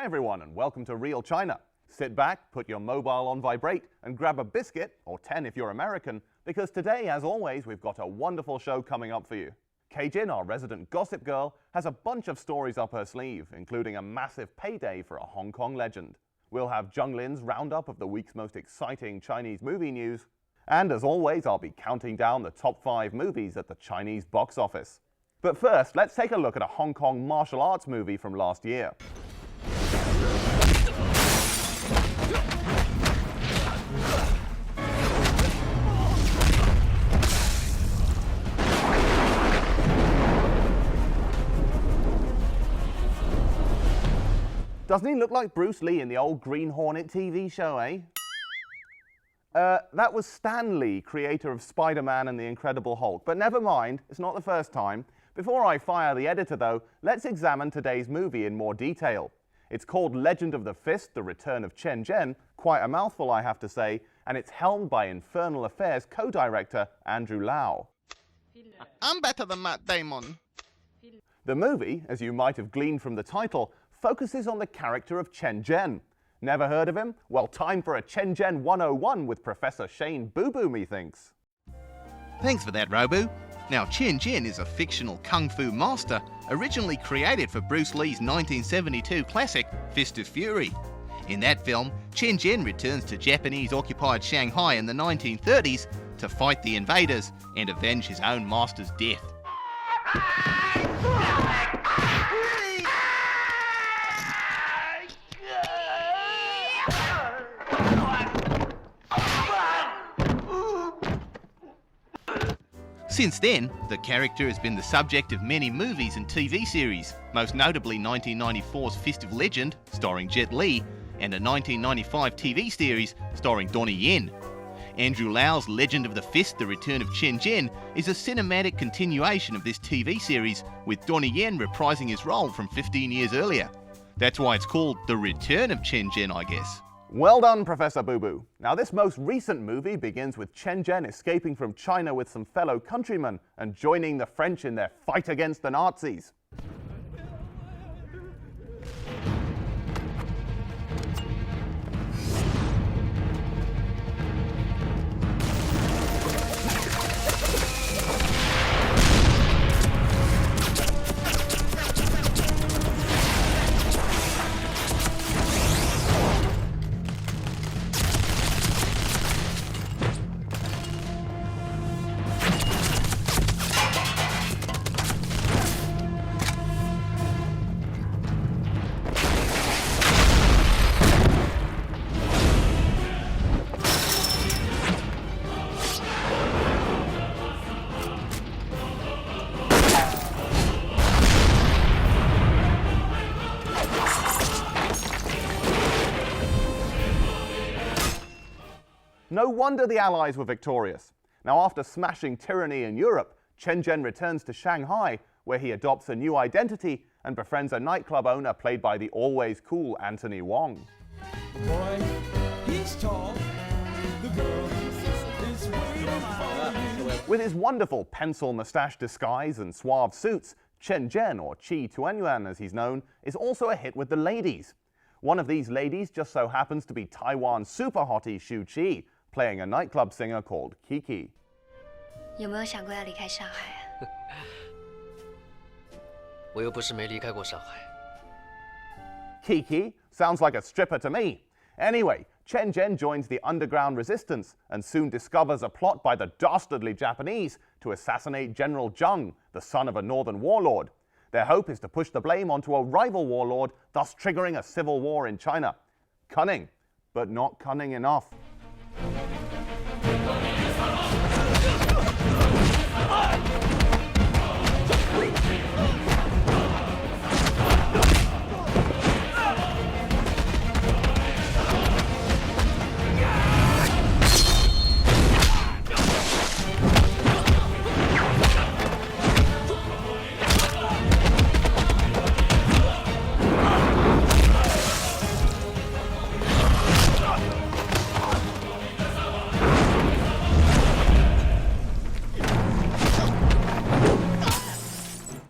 Hi everyone and welcome to Real China. Sit back, put your mobile on vibrate and grab a biscuit, or 10 if you're American, because today, as always, we've got a wonderful show coming up for you. Kei-Jin, our resident gossip girl, has a bunch of stories up her sleeve, including a massive payday for a Hong Kong legend. We'll have Zheng Lin's roundup of the week's most exciting Chinese movie news. And as always, I'll be counting down the top 5 movies at the Chinese box office. But first, let's take a look at a Hong Kong martial arts movie from last year. Doesn't he look like Bruce Lee in the old Green Hornet TV show, eh? That was Stan Lee, creator of Spider-Man and the Incredible Hulk. But never mind, it's not the first time. Before I fire the editor, though, let's examine today's movie in more detail. It's called Legend of the Fist, The Return of Chen Zhen, quite a mouthful I have to say, and it's helmed by Infernal Affairs co-director Andrew Lau. I'm better than Matt Damon. The movie, as you might have gleaned from the title, focuses on the character of Chen Zhen. Never heard of him? Well, time for a Chen Zhen 101 with Professor Shane Boo Boo, methinks. Thanks for that, Robu. Now, Chen Zhen is a fictional kung fu master originally created for Bruce Lee's 1972 classic, Fist of Fury. In that film, Chen Zhen returns to Japanese-occupied Shanghai in the 1930s to fight the invaders and avenge his own master's death. Since then, the character has been the subject of many movies and TV series, most notably 1994's Fist of Legend, starring Jet Li, and a 1995 TV series starring Donnie Yen. Andrew Lau's Legend of the Fist, The Return of Chen Zhen is a cinematic continuation of this TV series, with Donnie Yen reprising his role from 15 years earlier. That's why it's called The Return of Chen Zhen, I guess. Well done, Professor Boo Boo. Now, this most recent movie begins with Chen Zhen escaping from China with some fellow countrymen and joining the French in their fight against the Nazis. No wonder the Allies were victorious. Now, after smashing tyranny in Europe, Chen Zhen returns to Shanghai, where he adopts a new identity and befriends a nightclub owner played by the always cool Anthony Wong. The boy, he's tall. The girl is waiting for you. With his wonderful pencil mustache disguise and suave suits, Chen Zhen, or Qi Tuanyuan as he's known, is also a hit with the ladies. One of these ladies just so happens to be Taiwan super hottie Xu Qi, playing a nightclub singer called Kiki. 有没有想过要离开上海啊？我又不是没离开过上海。 Kiki sounds like a stripper to me. Anyway, Chen Zhen joins the underground resistance and soon discovers a plot by the dastardly Japanese to assassinate General Zheng, the son of a northern warlord. Their hope is to push the blame onto a rival warlord, thus triggering a civil war in China. Cunning, but not cunning enough.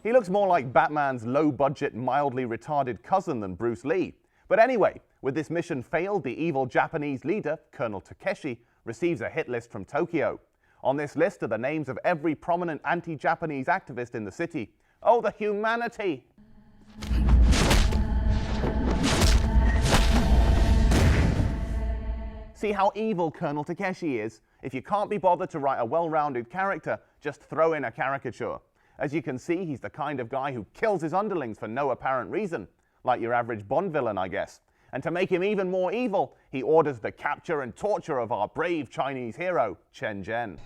He looks more like Batman's low-budget, mildly retarded cousin than Bruce Lee. But anyway, with this mission failed, the evil Japanese leader, Colonel Takeshi, receives a hit list from Tokyo. On this list are the names of every prominent anti-Japanese activist in the city. Oh, the humanity! See how evil Colonel Takeshi is? If you can't be bothered to write a well-rounded character, just throw in a caricature. As you can see, he's the kind of guy who kills his underlings for no apparent reason. Like your average Bond villain, I guess. And to make him even more evil, he orders the capture and torture of our brave Chinese hero, Chen Zhen.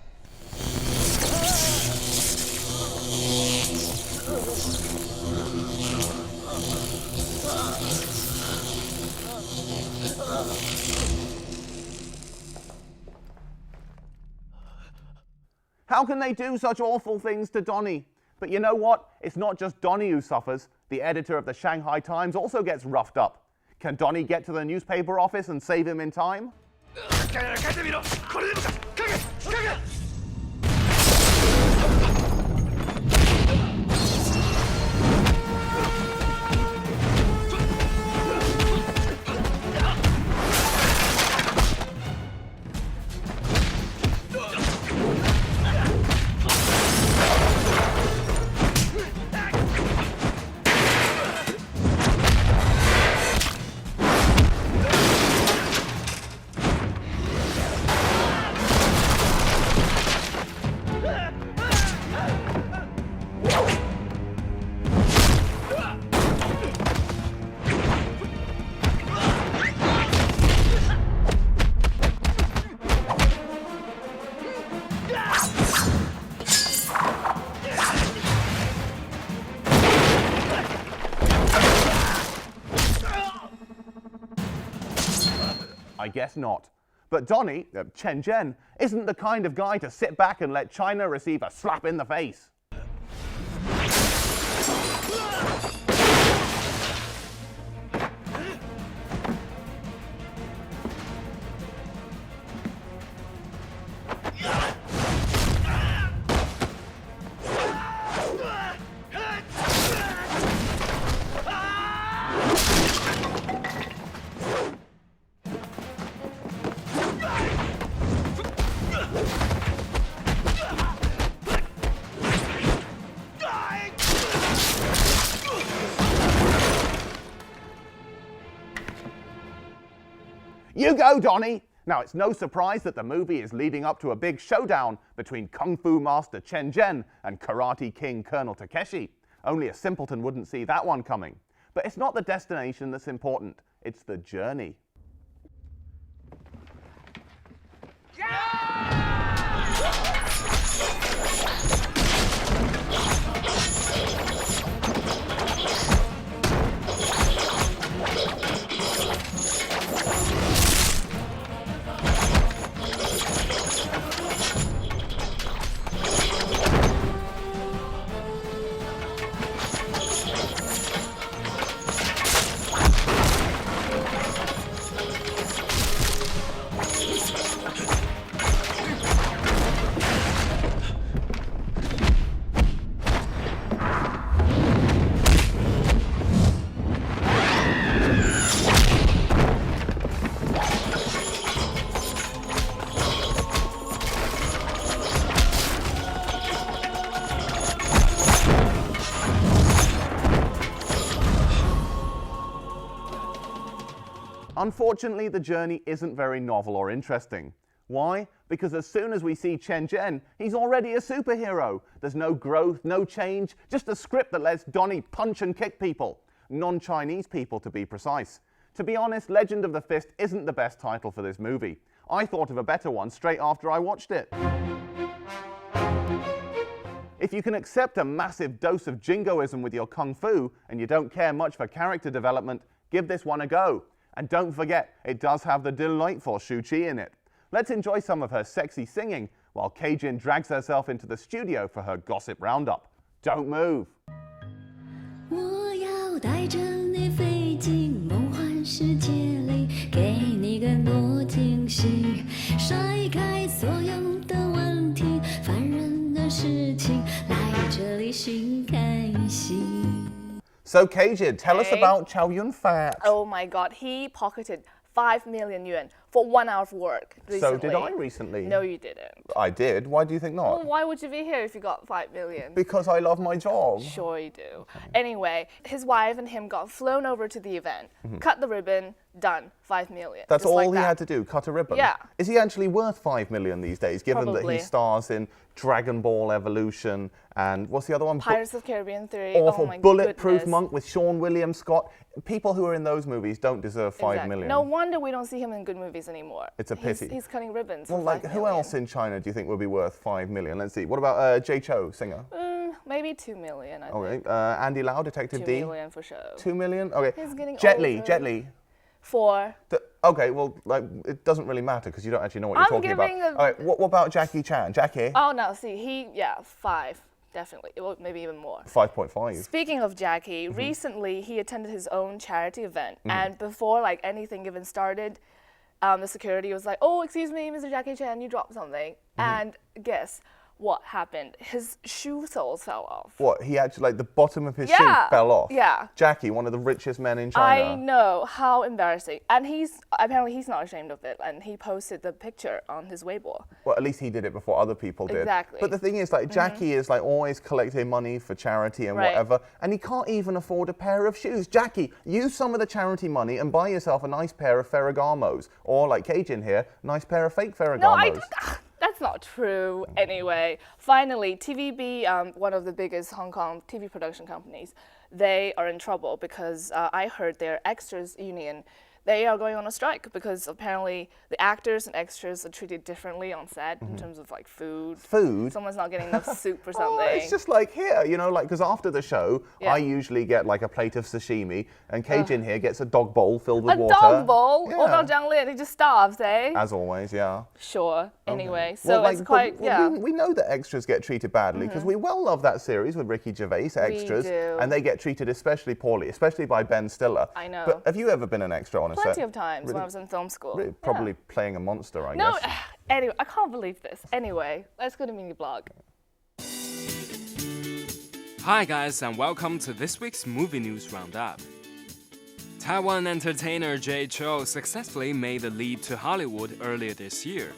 How can they do such awful things to Donnie? But you know what? It's not just Donnie who suffers. The editor of the Shanghai Times also gets roughed up. Can Donnie get to the newspaper office and save him in time? I guess not. But Donnie, Chen Zhen, isn't the kind of guy to sit back and let China receive a slap in the face. You go, Donnie! Now, it's no surprise that the movie is leading up to a big showdown between Kung Fu Master Chen Zhen and Karate King Colonel Takeshi. Only a simpleton wouldn't see that one coming. But it's not the destination that's important, it's the journey. Unfortunately, the journey isn't very novel or interesting. Why? Because as soon as we see Chen Zhen, he's already a superhero. There's no growth, no change, just a script that lets Donnie punch and kick people. Non-Chinese people, to be precise. To be honest, Legend of the Fist isn't the best title for this movie. I thought of a better one straight after I watched it. If you can accept a massive dose of jingoism with your kung fu and you don't care much for character development, give this one a go. And don't forget, it does have the delightful Shu Qi in it. Let's enjoy some of her sexy singing while Kei-Jin drags herself into the studio for her gossip roundup. Don't move. 我要带着你飞进梦幻世界里，给你更多惊喜，甩开所有的问题，烦人的事情，来这里寻开心。So, Kajin, tell us about Chow Yun-fat. Oh my God, he pocketed 5 million yuan for 1 hour of work recently. So did I recently. No, you didn't. I did. Why do you think not? Well, why would you be here if you got 5 million? Because I love my job. Sure you do. Anyway, his wife and him got flown over to the event, cut the ribbon, done, 5 million. That's Just all like he that. had to do, cut a ribbon? Yeah. Is he actually worth 5 million these days, given that Probably. he stars in Dragon Ball Evolution and what's the other one? Pirates of the Caribbean 3. Awful Oh my Bulletproof goodness. Monk with Sean William Scott. People who are in those movies don't deserve 5 million. No wonder we don't see him in good movies anymore. It's a pity. He's cutting ribbons. Well, for like, 5 who million. else in China do you think would be worth 5 million? Let's see. What about Jay Chou, singer? Maybe 2 million, I Okay. think. Andy Lau, Detective 2 D? million for sure. 2 million? Okay. He's getting Jet Li, older. Jet Li. 4. Okay, well, like, it doesn't really matter because you don't actually know what you're I'm talking about. giving a- All right, what about Jackie Chan? Jackie? Oh no, see, 5, definitely. Well, maybe even more. 5.5. Speaking of Jackie, recently he attended his own charity event, and before like anything even started, the security was like, "Oh, excuse me, Mr. Jackie Chan, you dropped something." And guess what happened? His shoe soles fell off. What, he actually, like, the bottom of his Yeah, shoe fell off? yeah. Jackie, one of the richest men in I China. know, how embarrassing. And apparently he's not ashamed of it, and he posted the picture on his Weibo. Well, at least he did it before other people did. Exactly. But the thing is, like, Jackie is, like, always collecting money for charity and Right. whatever, and he can't even afford a pair of shoes. Jackie, use some of the charity money and buy yourself a nice pair of Ferragamos. Or, like Cajun here, nice pair of fake Ferragamos. No, that's not true. Anyway, finally, TVB, one of the biggest Hong Kong TV production companies, they are in trouble because I heard their extras union, they are going on a strike because apparently the actors and extras are treated differently on set in terms of like food. Food? Someone's not getting enough soup or Oh, something. it's just like here, you know, like, because after the show, Yeah. I usually get like a plate of sashimi, and Cajun here gets a dog bowl filled with a water. dog bowl? Yeah. Oh, no, Zhang Lian, he just starves, eh? As always, yeah. Sure. Anyway, so Well, like, it's quite, but yeah. we know that extras get treated badly because we well love that series with Ricky Gervais, Extras, do. and they get treated especially poorly, especially by Ben Stiller. I know. But have you ever been an extra on a set? Plenty of times when I was in film school. Really, Yeah. probably playing a monster, I No, guess. anyway, I can't believe this. Anyway, let's go to mini blog. Hi guys, and welcome to this week's movie news roundup. Taiwan entertainer Jay Chou successfully made the leap to Hollywood earlier this year,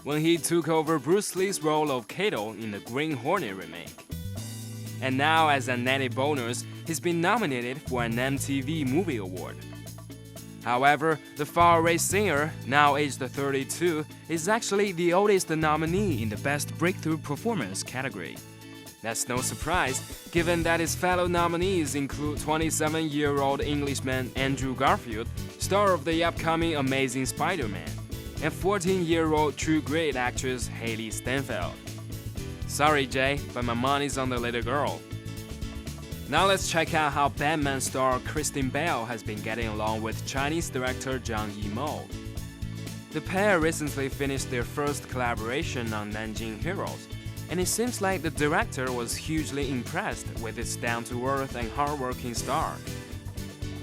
when he took over Bruce Lee's role of Kato in the Green Hornet remake. And now, as an added bonus, he's been nominated for an MTV Movie Award. However, the far-away singer, now aged 32, is actually the oldest nominee in the Best Breakthrough Performance category. That's no surprise, given that his fellow nominees include 27-year-old Englishman Andrew Garfield, star of the upcoming Amazing Spider-Man, and 14-year-old True Grit actress Haley Steinfeld. Sorry, Jay, but my money's on the little girl. Now let's check out how Batman star Christian Bale has been getting along with Chinese director Zhang Yimou. The pair recently finished their first collaboration on Nanjing Heroes, and it seems like the director was hugely impressed with its down-to-earth and hardworking star.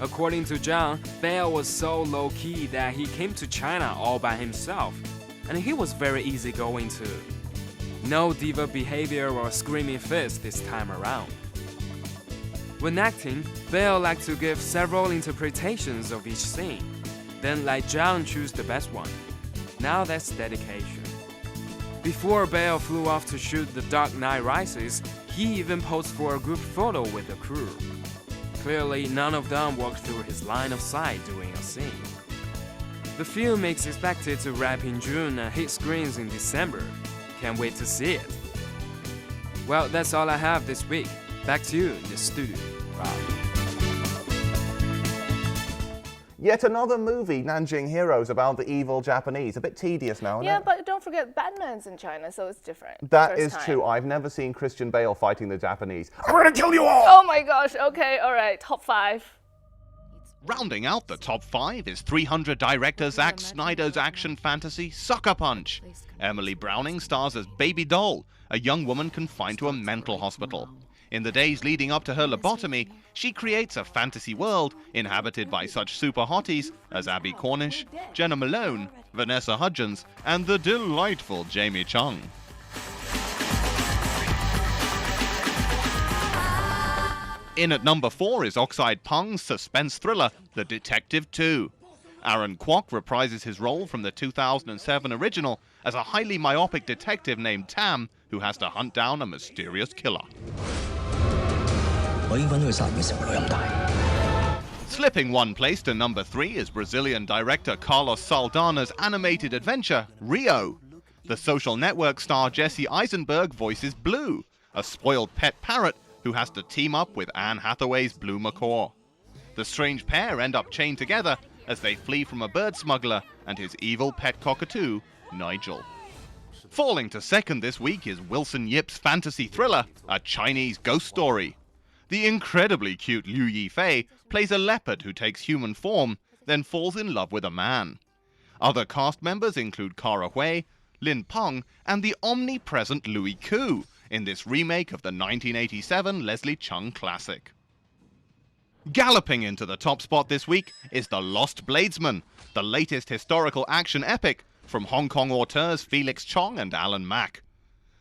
According to Zhang, Bale was so low-key that he came to China all by himself, and he was very easygoing too. No diva behavior or screaming fits this time around. When acting, Bale liked to give several interpretations of each scene, then let Zhang choose the best one. Now that's dedication. Before Bale flew off to shoot The Dark Knight Rises, he even posed for a group photo with the crew. Clearly, none of them walked through his line of sight during a scene. The film is expected to wrap in June and hit screens in December. Can't wait to see it. Well, that's all I have this week. Back to you in the studio. Yet another movie, Nanjing Heroes, about the evil Japanese. A bit tedious now, isn't Yeah, it? but don't forget, Batman's in China, so it's different. That First is time. true. I've never seen Christian Bale fighting the Japanese. I'm gonna kill you all! Oh my gosh, okay, alright, top 5. Rounding out the top 5 is 300 director Zack Snyder's action fantasy Sucker Punch. Emily Browning stars as Baby Doll, a young woman confined to a mental hospital. In the days leading up to her lobotomy, she creates a fantasy world inhabited by such super hotties as Abby Cornish, Jenna Malone, Vanessa Hudgens, and the delightful Jamie Chung. In at number 4 is Oxide Pung's suspense thriller, The Detective 2. Aaron Kwok reprises his role from the 2007 original as a highly myopic detective named Tam who has to hunt down a mysterious killer. Slipping one place to number 3 is Brazilian director Carlos Saldana's animated adventure, Rio. The Social Network star Jesse Eisenberg voices Blue, a spoiled pet parrot who has to team up with Anne Hathaway's Blue Macaw. The strange pair end up chained together as they flee from a bird smuggler and his evil pet cockatoo, Nigel. Falling to second this week is Wilson Yip's fantasy thriller, A Chinese Ghost Story. The incredibly cute Liu Yifei plays a leopard who takes human form, then falls in love with a man. Other cast members include Kara Hui, Lin Peng, and the omnipresent Louis Koo in this remake of the 1987 Leslie Chung classic. Galloping into the top spot this week is The Lost Bladesman, the latest historical action epic from Hong Kong auteurs Felix Chong and Alan Mak.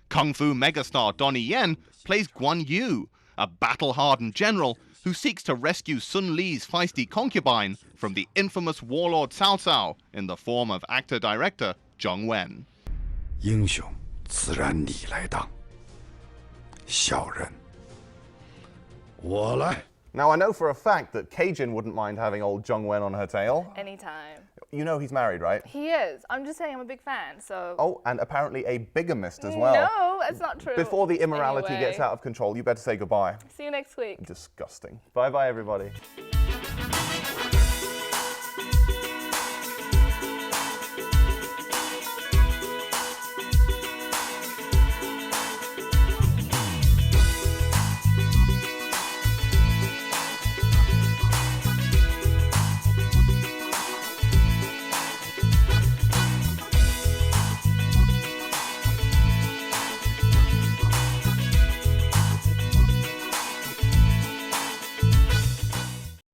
Kung Fu megastar Donnie Yen plays Guan Yu, a battle-hardened general who seeks to rescue Sun Li's feisty concubine from the infamous warlord Cao Cao in the form of actor-director Zheng Wen. 英雄自然你来当，小人我来。 Now, I know for a fact that Cajun wouldn't mind having old Zheng Wen on her tail. Anytime. You know he's married, right? He is. I'm just saying I'm a big fan, so... Oh, and apparently a bigamist as well. No, that's not true. Before the immorality Anyway. gets out of control, you better say goodbye. See you next week. Disgusting. Bye-bye, everybody.